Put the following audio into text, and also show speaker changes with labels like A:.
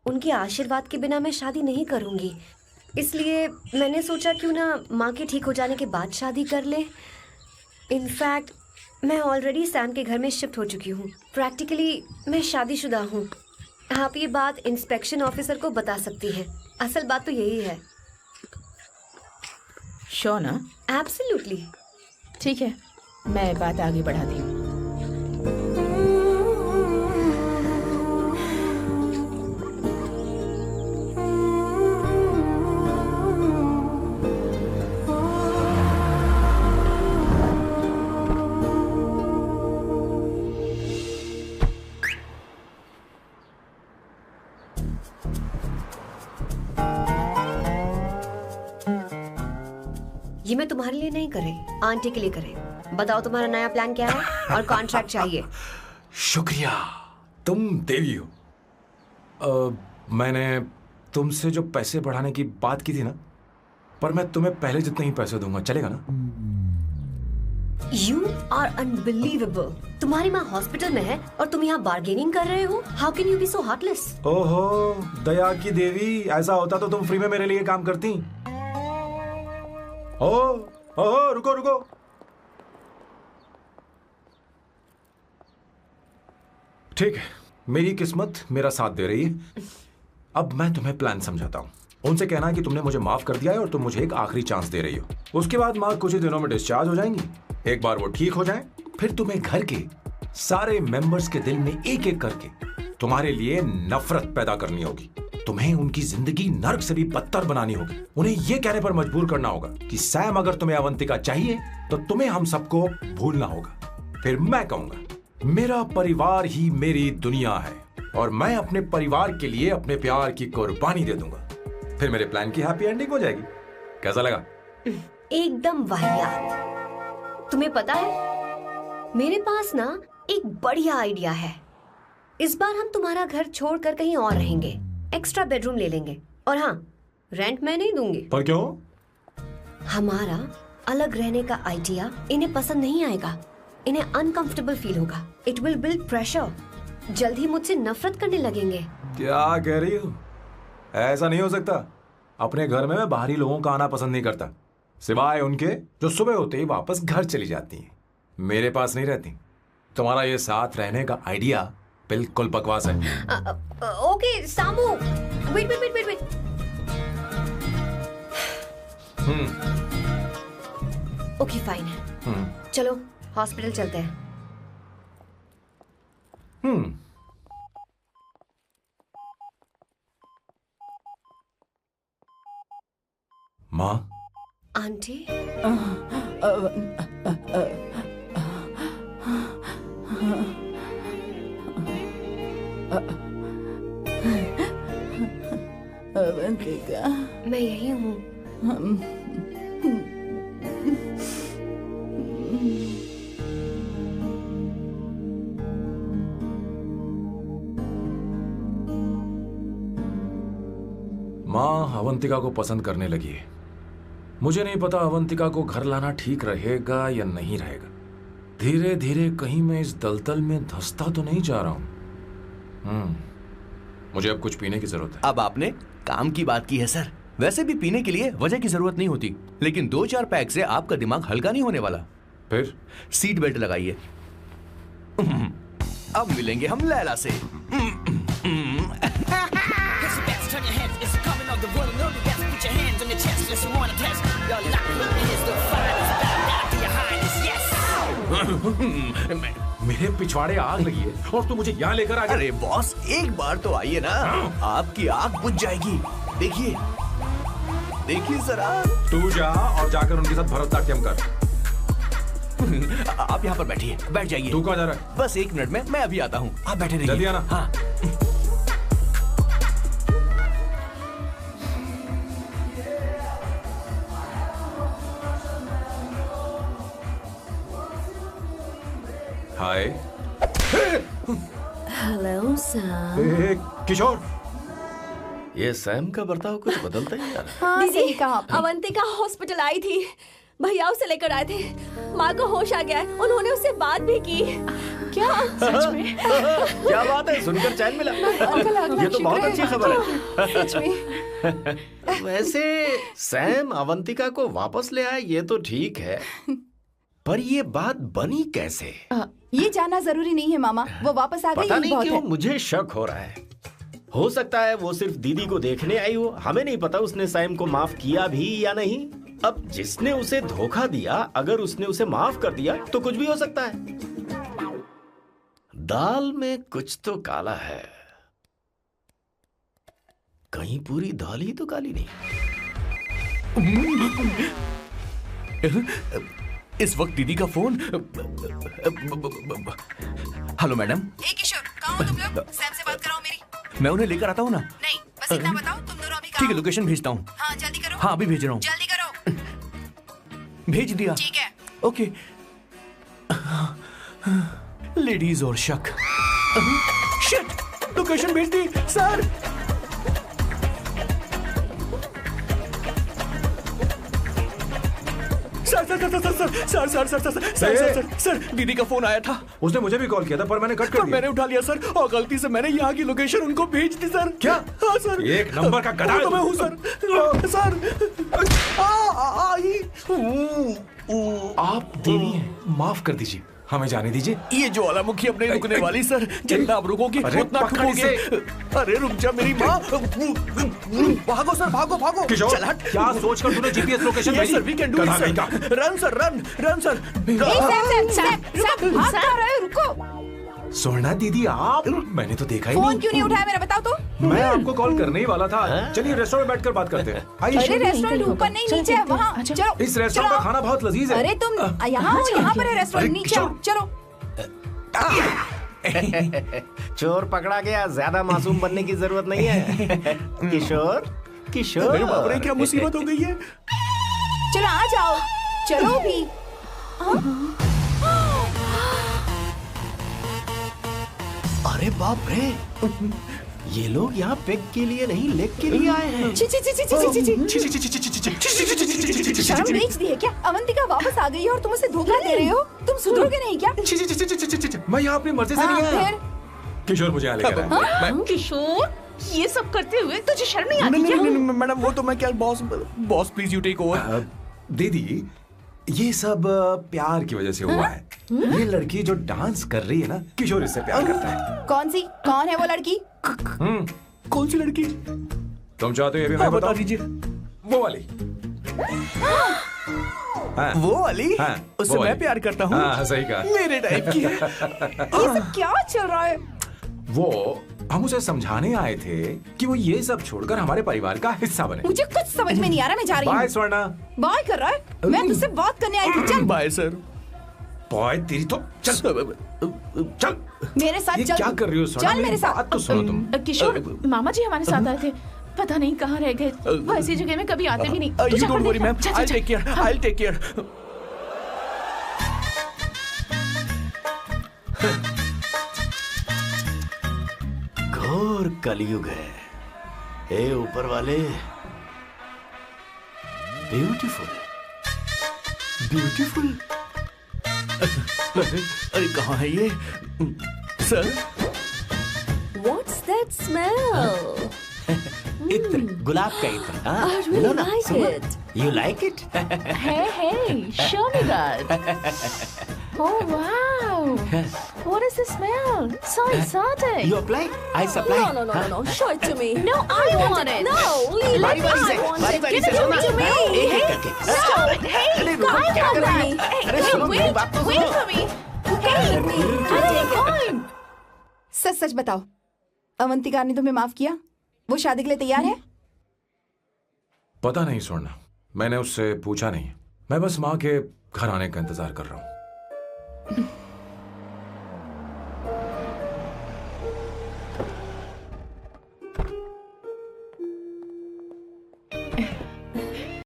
A: उनके आशीर्वाद के बिना मैं शादी नहीं करूंगी। इसलिए मैंने सोचा क्यों ना माँ के ठीक हो जाने के बाद शादी कर ले। इनफैक्ट मैं ऑलरेडी सैम के घर में शिफ्ट हो चुकी हूँ। प्रैक्टिकली मैं शादीशुदा हूँ। आप ये बात इंस्पेक्शन ऑफिसर को बता सकती हैं। असल बात तो यही है।
B: श्योर ना?
A: एब्सोल्युटली।
B: ठीक है, मैं बात आगे बढ़ाती हूँ।
A: ये मैं तुम्हारे लिए नहीं करे, आंटी के लिए करे। बताओ तुम्हारा नया प्लान क्या है और कॉन्ट्रैक्ट चाहिए।
C: शुक्रिया, तुम देवी हो। मैंने तुमसे जो पैसे बढ़ाने की बात की थी ना, पर मैं तुम्हें पहले जितने ही पैसे दूंगा, चलेगा ना?
A: You are unbelievable। तुम्हारी माँ हॉस्पिटल में है और तुम यहाँ बार्गेनिंग कर रहे हो। How can you be so heartless?
C: ओहो दया की देवी, ऐसा होता तो तुम फ्री में मेरे लिए काम करती। ओहो रुको रुको। ठीक है, मेरी किस्मत मेरा साथ दे रही है। अब मैं तुम्हें प्लान समझाता हूँ। उनसे कहना कि तुमने मुझे माफ कर दिया है और तुम मुझे एक आखिरी चांस दे रही हो। उसके बाद माँ कुछ ही दिनों में डिस्चार्ज हो जाएंगी। एक बार वो ठीक हो जाएं, फिर तुम्हें घर के सारे मेंबर्स के दिल में एक एक करके तुम्हारे लिए नफरत पैदा करनी होगी। तुम्हें उनकी जिंदगी नर्क से भी बदतर बनानी होगी। उन्हें यह कहने पर मजबूर करना होगा कि सैम, अगर तुम्हें अवंतिका चाहिए तो तुम्हें हम सबको भूलना होगा। फिर मैं कहूंगा मेरा परिवार ही मेरी दुनिया है और मैं अपने परिवार के लिए अपने प्यार की कुर्बानी दे दूंगा। फिर मेरे प्लान की हैप्पी एंडिंग हो जाएगी। कैसा लगा?
A: एकदम वाहियात। तुम्हें पता है, मेरे पास ना एक बढ़िया आइडिया है। इस बार हम तुम्हारा घर छोड़कर कहीं और रहेंगे, एक्स्ट्रा बेडरूम ले लेंगे। और हाँ, रेंट मैं नहीं दूंगी।
C: पर क्यों?
A: हमारा अलग रहने का आइडिया इन्हें पसंद नहीं आएगा। इन्हें अनकंफर्टेबल फील होगा। It will build pressure. जल्द ही मुझसे नफरत करने लगेंगे।
C: क्या कह रही हो? ऐसा नहीं हो सकता। अपने घर में मैं बाहरी लोगों का आना पसंद नहीं करता, सिवाय उनके जो सुबह होते ही वापस घर चली जाती हैं, मेरे पास नहीं रहती। तुम्हारा ये साथ रहने का आइडिया बिल्कुल बकवास है।
A: Okay Samu, wait wait wait wait wait. Okay fine है। चलो हॉस्पिटल चलते हैं।
C: माँ,
A: आंटी,
B: अवंतिका,
A: मैं यही हूँ।
C: माँ अवंतिका को पसंद करने लगी है। मुझे नहीं पता अवंतिका को घर लाना ठीक रहेगा या नहीं रहेगा। धीरे धीरे कहीं मैं इस दलदल में धंसता तो नहीं जा रहा हूँ। मुझे अब कुछ पीने की जरूरत है।
D: अब आपने काम की बात की है सर। वैसे भी पीने के लिए वजह की जरूरत नहीं होती, लेकिन 2-4 पैक से आपका दिमाग हल्का नहीं होने वाला।
C: फिर
D: सीट बेल्ट लगाइए। अब मिलेंगे हम लैला से।
C: मेरे पिछवाड़े आग लगी है और तू मुझे यहाँ लेकर आ गया।
D: अरे बॉस, एक बार तो आइए ना, आपकी आग बुझ जाएगी। देखिए देखिए जरा।
C: तू जा और जाकर उनके साथ भरतनाट्यम कर।
D: आप यहाँ पर बैठिए, बैठ जाइए।
C: तू कहाँ जा रहा है?
D: बस 1 मिनट में मैं अभी आता हूँ, आप बैठे रहिए।
C: जल्दी आना।
D: हाँ।
C: हाय।
B: Hello Sam.
C: किशोर,
D: ये सैम का बर्ताव कुछ बदलता ही जा रहा है।
B: हाँ, सही कहा आपने।
E: अवंतिका हॉस्पिटल आई थी, भैया उसे लेकर आए थे। माँ को होश आ गया है, उन्होंने उससे बात भी की।
B: क्या सच में?
E: क्या बात है, सुनकर चैन मिला।
B: अंकल अगला
E: ये तो बहुत अच्छी खबर है।
B: सच में।
E: वैसे सैम अवंतिका को वापस ले आए ये तो ठीक है, पर ये बात बनी कैसे?
B: ये जानना जरूरी नहीं है मामा, वो वापस आ गई
E: पता
B: यही
E: नहीं
B: बहुत
E: क्यों
B: है।
E: मुझे शक हो रहा है। हो सकता है वो सिर्फ दीदी को देखने आई हो, हमें नहीं पता उसने सैम को माफ किया भी या नहीं। अब जिसने उसे धोखा दिया, अगर उसने उसे माफ कर दिया तो कुछ भी हो सकता है। दाल में कुछ तो काला है, कहीं पूरी दाल ही तो काली नहीं।
D: इस वक्त दीदी का फोन। Hello madam.
B: ए किशोर, कहाँ हो तुम लोग? सैम से बात कराओ मेरी।
D: मैं उन्हें लेकर आता हूँ ना।
B: नहीं, बस इतना बताओ तुम दोनों अभी
D: ठीक
B: कहाँ
D: है,
B: हो?
D: लोकेशन भेजता हूँ।
B: हाँ जल्दी करो।
D: हाँ अभी भेज रहा हूँ।
B: जल्दी करो।
D: भेज दिया।
B: ठीक है।
D: ओके। लेडीज और शक। शिट, लोकेशन भेज दी सर। सर दीदी का फोन आया था।
C: उसने मुझे भी कॉल किया था पर मैंने कट कर
D: पर
C: दिया।
D: मैंने उठा लिया सर, और गलती से मैंने यहाँ की लोकेशन उनको भेज दी सर।
C: क्या?
D: हाँ सर।
C: एक नंबर का गधा है
D: तो मैं
C: तू।
D: हूँ सर। सर
C: आप देवी हैं, माफ कर दीजिए, हमें जाने दीजिए।
D: ये ज्वालामुखी अब नहीं रुकने वाली सर। जितना आप रुकोगे
C: अरे
D: उतना
C: पकड़
D: ठुकोगे।
C: इसे।
D: अरे रुक जा मेरी माँ। भागो सर, भागो भागो।
C: किशोर,
D: चल हट।
C: क्या सोचकर तूने जीपीएस लोकेशन
D: Yes
C: भेजी?
D: sir, we can do it,
C: गधा
D: sir.
C: कहीं का।
D: Run sir, run sir.
B: Sam, भाग कहाँ रहे हो? रुको।
C: सोना दीदी आप, मैंने तो देखा ही
B: फोन
C: नहीं।
B: क्यों नहीं उठाया मेरा, बताओ तो।
C: मैं आपको कॉल करने ही वाला था। चलिए रेस्टोरेंट में बैठकर बात करते हैं।
B: अरे
C: आइए।
B: रेस्टोरेंट ऊपर नहीं, नीचे है, वहाँ चलो।
C: इस रेस्टोरेंट का
B: चलो।
C: खाना बहुत लजीज है।
B: अरे तुम यहाँ हो, यहाँ पर है रेस्टोरेंट,
C: अरे
B: नीचे आओ, चलो।
E: चोर पकड़ा गया, ज्यादा मासूम बनने की जरूरत नहीं है। किशोर, किशोर।
D: अरे बाप रे, क्या मुसीबत हो गई है।
B: चलो आ जाओ, चलो भी।
E: अरे बाप रे, ये लोग यहाँ पेग के लिए नहीं लेग के लिए आए हैं।
B: ची ची ची ची ची ची ची। शर्म बेच दी है क्या? अवंतिका वापस आ गई है और तुम उसे धोखा दे रहे हो? तुम सुधरोगे नहीं क्या?
C: मैं यहाँ अपनी मर्जी से
B: हाँ,
C: नहीं आया।
B: फिर?
C: किशोर मुझे यहाँ लेकर आया।
F: किशोर, ये सब करते हुए तुझे शर्म नहीं आती
D: नहीं
F: क्या?
D: नहीं नहीं मैडम, वो तो मैं क्या, boss please you take over.
C: दीदी, ये सब प्यार की वजह से हुआ है। ये लड़की जो डांस कर रही है ना, किशोर इससे प्यार करता है।
B: कौन सी? कौन है वो लड़की?
D: कौन सी लड़की?
C: तुम चाहते हो ये भी मैं
D: हाँ, बता
C: बताऊं?
D: दीजिए।
C: वो वाली। हाँ,
D: वो वाली?
C: हाँ,
D: उससे
C: वो
D: मैं
C: वाली।
D: प्यार करता हूँ।
C: हाँ, सही कहा।
D: मेरे टाइप की है।
B: ये सब क्या चल रहा है?
C: वो हम उसे समझाने आए थे कि वो ये सब छोड़कर हमारे परिवार का हिस्सा बने।
B: मुझे कुछ समझ में नहीं आ रहा, मैं जा रही
C: बाय
B: हूँ।
C: स्वर्णा।
B: बाय कर रहा है? मैं तुझसे बात करने आई थी, चल।
D: Bye sir.
C: बॉय तेरी तो चल चल।
B: मेरे साथ
C: ये
B: चल।
C: क्या कर रही हो स्वर्णा?
B: चल मेरे
C: मेरी
B: साथ।
C: बात तो सुनो तुम।
F: किशोर, मामा जी हमारे साथ आए थे, पता नहीं कहाँ रह गए। वो ऐसी जगह में कभी आते भी नहीं। तू
D: यू
F: जा
D: डोंट
F: कर
D: वरी
F: देखना।
D: मैम,
F: चल,
D: आई
F: चल,
D: टेक केयर,
F: हाँ।
D: I take care.
E: घोर कलयुग है। हे ऊपर वाले, ब्यूटीफुल, ब्यूटीफुल।
D: अरे कहाँ है ये सर?
A: What's that smell?
E: इत्र, गुलाब का इत्र। हाँ,
A: I really
E: लो ना,
A: like
E: सुनो।
A: it.
E: You like it?
F: Hey, show me that. Oh wow, what is the smell? So exotic.
E: You apply, I supply।
A: No. Show it to me.
F: No, I want it.
A: No, leave
E: बारी
A: it.
E: बारी से,
A: I want
E: बारी
A: it.
E: बारी
A: Give
E: से
A: it
E: सुनो
A: to
E: ना।
A: me.
E: एक एक करके।
F: Stop. Hey,
E: अरे रुको,
F: I
E: क्या
F: want
E: कर रही
F: that.
E: है?
F: Hey,
E: अरे सुनो, मेरी बात तो
F: wait
E: सुनो।
F: for me. Hey, I take mine.
B: सच सच बताओ, अवंतिका ने तुम्हें माफ किया? वो शादी के लिए तैयार है?
C: पता नहीं स्वर्णा, मैंने उससे पूछा नहीं। मैं बस माँ के घर आने का इंतजार कर रहा हूँ।